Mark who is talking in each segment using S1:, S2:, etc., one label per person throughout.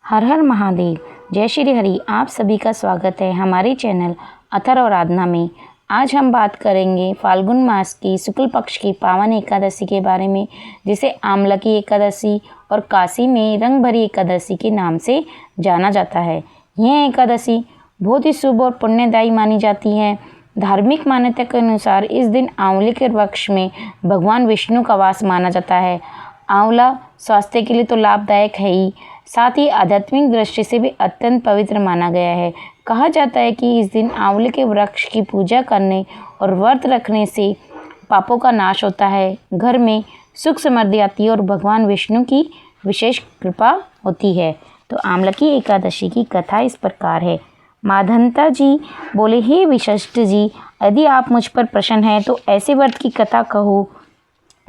S1: हर हर महादेव। जय श्री हरि। आप सभी का स्वागत है हमारे चैनल अथर और आराधना में। आज हम बात करेंगे फाल्गुन मास की शुक्ल पक्ष की पावन एकादशी के बारे में, जिसे आमलकी एकादशी और काशी में रंग भरी एकादशी के नाम से जाना जाता है। यह एकादशी बहुत ही शुभ और पुण्यदायी मानी जाती है। धार्मिक मान्यता के अनुसार इस दिन आंवले के वृक्ष में भगवान विष्णु का वास माना जाता है। आंवला स्वास्थ्य के लिए तो लाभदायक है ही, साथ ही आध्यात्मिक दृष्टि से भी अत्यंत पवित्र माना गया है। कहा जाता है कि इस दिन आंवले के वृक्ष की पूजा करने और व्रत रखने से पापों का नाश होता है, घर में सुख समृद्धि आती है और भगवान विष्णु की विशेष कृपा होती है। तो आमलकी एकादशी की कथा इस प्रकार है। माधंता जी बोले, हे विशिष्ट जी, यदि आप मुझ पर प्रसन्न हैं तो ऐसे व्रत की कथा कहो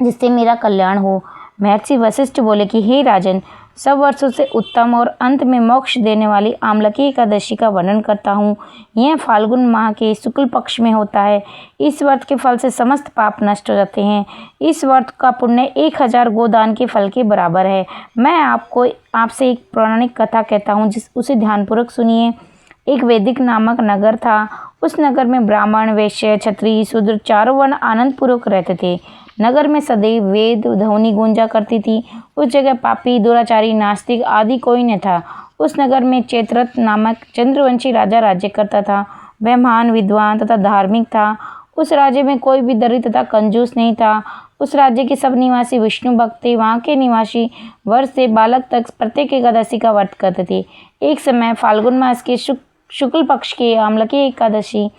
S1: जिससे मेरा कल्याण हो। महर्षि वशिष्ठ बोले कि हे राजन, सब वर्षों से उत्तम और अंत में मोक्ष देने वाली आमलकी एकादशी का वर्णन करता हूँ। यह फाल्गुन माह के शुक्ल पक्ष में होता है। इस व्रत के फल से समस्त पाप नष्ट हो जाते हैं। इस व्रत का पुण्य 1000 गोदान के फल के बराबर है। मैं आपसे एक पौराणिक कथा कहता हूँ, उसे ध्यानपूर्वक सुनिए। एक वैदिक नामक नगर था। उस नगर में ब्राह्मण, वैश्य, क्षत्रिय, शूद्र चारों वर्ण आनंदपूर्वक रहते थे। नगर में सदैव वेद ध्वनि गूंजा करती थी। उस जगह पापी, दुराचारी, नास्तिक आदि कोई न था। उस नगर में चैत्ररथ नामक चंद्रवंशी राजा राज्य करता था। वह महान विद्वान तथा धार्मिक था। उस राज्य में कोई भी दरिद्र तथा कंजूस नहीं था। उस राज्य के सब निवासी विष्णु भक्त थे। वहाँ के निवासी वर्ष से बालक तक प्रत्येक एकादशी का व्रत करते थे। एक समय फाल्गुन मास के शुक्ल पक्ष की आमलकी एकादशी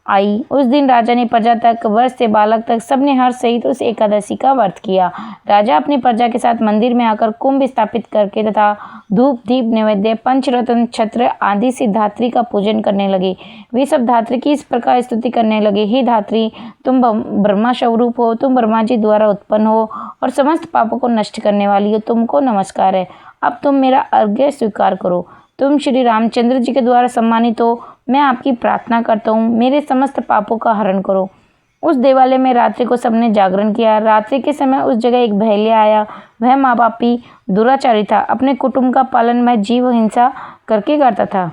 S1: आई। उस दिन राजा ने प्रजा तक, वर्ष से बालक तक सबने हर्ष सहित उस एकादशी का व्रत किया। राजा अपनी प्रजा के साथ मंदिर में आकर कुंभ स्थापित करके तथा धूप दीप नैवेद्य पंचरत्न छत्र आदि से धात्री का पूजन करने लगे। वे सब धात्री की इस प्रकार स्तुति करने लगे, हे धात्री, तुम ब्रह्मा स्वरूप हो, तुम ब्रह्मा जी द्वारा उत्पन्न हो और समस्त पापों को नष्ट करने वाली हो। तुमको नमस्कार है। अब तुम मेरा अर्घ्य स्वीकार करो। तुम श्री रामचंद्र जी के द्वारा सम्मानित हो। मैं आपकी प्रार्थना करता हूँ, मेरे समस्त पापों का हरण करो। उस देवालय में रात्रि को सबने जागरण किया। रात्रि के समय उस जगह एक भैलिया आया। वह माँ बापी दुराचारी था। अपने कुटुंब का पालन में जीव हिंसा करके करता था।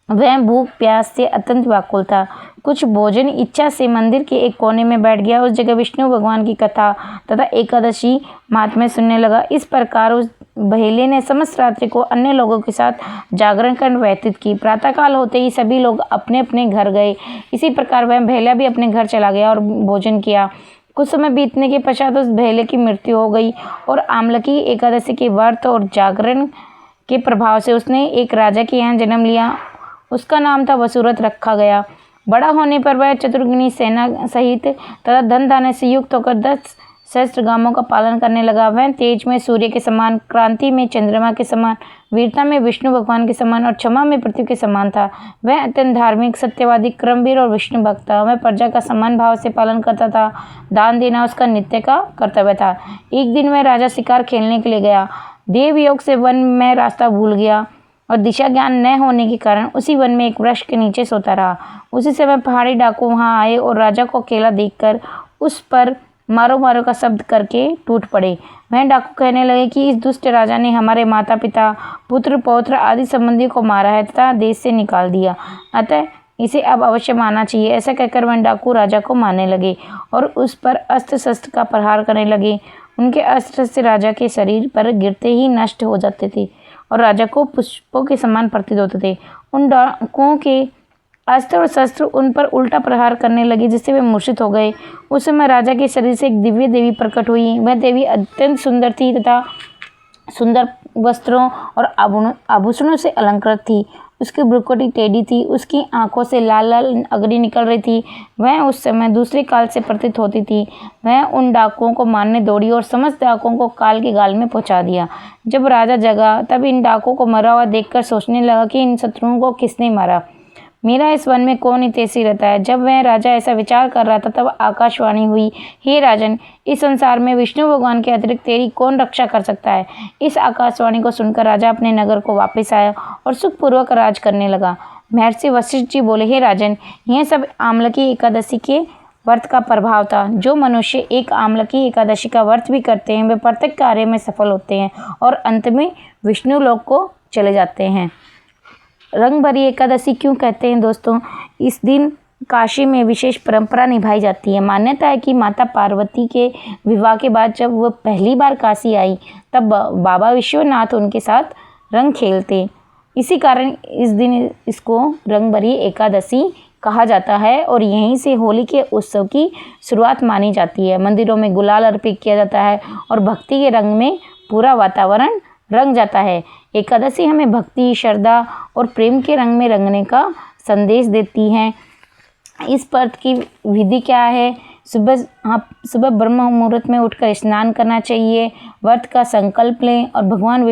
S1: वह भूख प्यास से अत्यंत व्याकुल था। कुछ भोजन इच्छा से मंदिर के एक कोने में बैठ गया। उस जगह विष्णु भगवान की कथा तथा एकादशी महात्म्य सुनने लगा। इस प्रकार उस बहेले ने समस्त रात्रि को अन्य लोगों के साथ जागरण कर व्यतीत की। प्रातःकाल होते ही सभी लोग अपने अपने घर गए। इसी प्रकार वह बहेला भी अपने घर चला गया और भोजन किया। कुछ समय बीतने के पश्चात उस बहेले की मृत्यु हो गई और आमलकी एकादशी के व्रत और जागरण के प्रभाव से उसने एक राजा के यहाँ जन्म लिया। उसका नाम था वसुरथ रखा गया। बड़ा होने पर वह चतुर्गिनी सेना सहित तथा धन धान्य से युक्त होकर 10 सहस्त्र गामों का पालन करने लगा। वह तेज में सूर्य के समान, क्रांति में चंद्रमा के समान, वीरता में विष्णु भगवान के समान और क्षमा में पृथ्वी के समान था। वह अत्यंत धार्मिक, सत्यवादी, क्रमवीर और विष्णु भक्त था। वह प्रजा का समान भाव से पालन करता था। दान देना उसका नित्य का कर्तव्य था। एक दिन वह राजा शिकार खेलने के लिए गया। देव योग से वन में रास्ता भूल गया और दिशा ज्ञान न होने के कारण उसी वन में एक वृक्ष के नीचे सोता रहा। उसी समय पहाड़ी डाकू वहां आए और राजा को अकेला देखकर उस पर मारो मारो का शब्द करके टूट पड़े। वह डाकू कहने लगे कि इस दुष्ट राजा ने हमारे माता पिता, पुत्र पौत्र आदि संबंधियों को मारा है तथा देश से निकाल दिया, अतः इसे अब अवश्य मारना चाहिए। ऐसा कहकर वह डाकू राजा को मारने लगे और उस पर अस्त्र शस्त्र का प्रहार करने लगे। उनके अस्त्र से राजा के शरीर पर गिरते ही नष्ट हो जाते थे और राजा को पुष्पों के समान प्रतीत होते थे। उन डाकुओं के अस्त्र और शस्त्र उन पर उल्टा प्रहार करने लगे, जिससे वे मूर्छित हो गए। उस समय राजा के शरीर से एक दिव्य देवी प्रकट हुई। वह देवी अत्यंत सुंदर थी तथा सुंदर वस्त्रों और आभूषणों से अलंकृत थी। उसकी भ्रुकुटी टेढ़ी थी। उसकी आंखों से लाल लाल अग्नि निकल रही थी। वह उस समय दूसरे काल से प्रतीत होती थी। वह उन डाकुओं को मारने दौड़ी और समस्त डाकुओं को काल के गाल में पहुंचा दिया। जब राजा जगा तब इन डाकुओं को मरा हुआ देखकर सोचने लगा कि इन शत्रुओं को किसने मारा, मेरा इस वन में कौन हितैषी रहता है। जब वह राजा ऐसा विचार कर रहा था तब आकाशवाणी हुई, हे राजन, इस संसार में विष्णु भगवान के अतिरिक्त तेरी कौन रक्षा कर सकता है। इस आकाशवाणी को सुनकर राजा अपने नगर को वापस आया और सुखपूर्वक राज करने लगा। महर्षि वशिष्ठ जी बोले, हे राजन, यह सब आमलकी एकादशी के व्रत का प्रभाव था। जो मनुष्य एक आमलकी एकादशी का व्रत भी करते हैं वे प्रत्येक कार्य में सफल होते हैं और अंत में विष्णु लोक को चले जाते हैं। रंग भरी एकादशी क्यों कहते हैं दोस्तों? इस दिन काशी में विशेष परंपरा निभाई जाती है। मान्यता है कि माता पार्वती के विवाह के बाद जब वह पहली बार काशी आई तब बाबा विश्वनाथ उनके साथ रंग खेलते। इसी कारण इस दिन इसको रंग भरी एकादशी कहा जाता है और यहीं से होली के उत्सव की शुरुआत मानी जाती है। मंदिरों में गुलाल अर्पित किया जाता है और भक्ति के रंग में पूरा वातावरण रंग जाता है। एकादशी हमें भक्ति, श्रद्धा और प्रेम के रंग में रंगने का संदेश देती है। इस व्रत की विधि क्या है? सुबह ब्रह्म मुहूर्त में उठकर स्नान करना चाहिए। व्रत का संकल्प लें और भगवान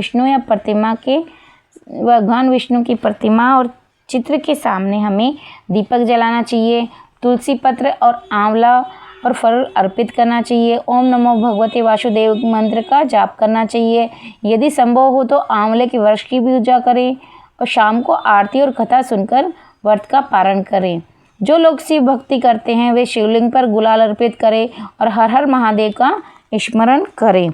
S1: विष्णु की प्रतिमा और चित्र के सामने हमें दीपक जलाना चाहिए। तुलसी पत्र और आंवला और फल अर्पित करना चाहिए। ओम नमो भगवते वासुदेव मंत्र का जाप करना चाहिए। यदि संभव हो तो आंवले के वृक्ष की भी पूजा करें और शाम को आरती और कथा सुनकर व्रत का पारण करें। जो लोग शिव भक्ति करते हैं वे शिवलिंग पर गुलाल अर्पित करें और हर हर महादेव का स्मरण करें।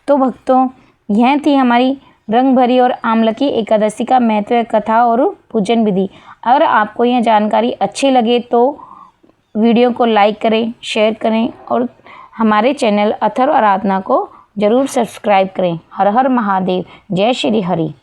S1: तो भक्तों, यह थी हमारी रंग भरी और आमलकी एकादशी का महत्व, कथा और पूजन विधि। अगर आपको यह जानकारी अच्छी लगे तो वीडियो को लाइक करें, शेयर करें और हमारे चैनल अथर्व आराधना को ज़रूर सब्सक्राइब करें। हर हर महादेव। जय श्री हरि।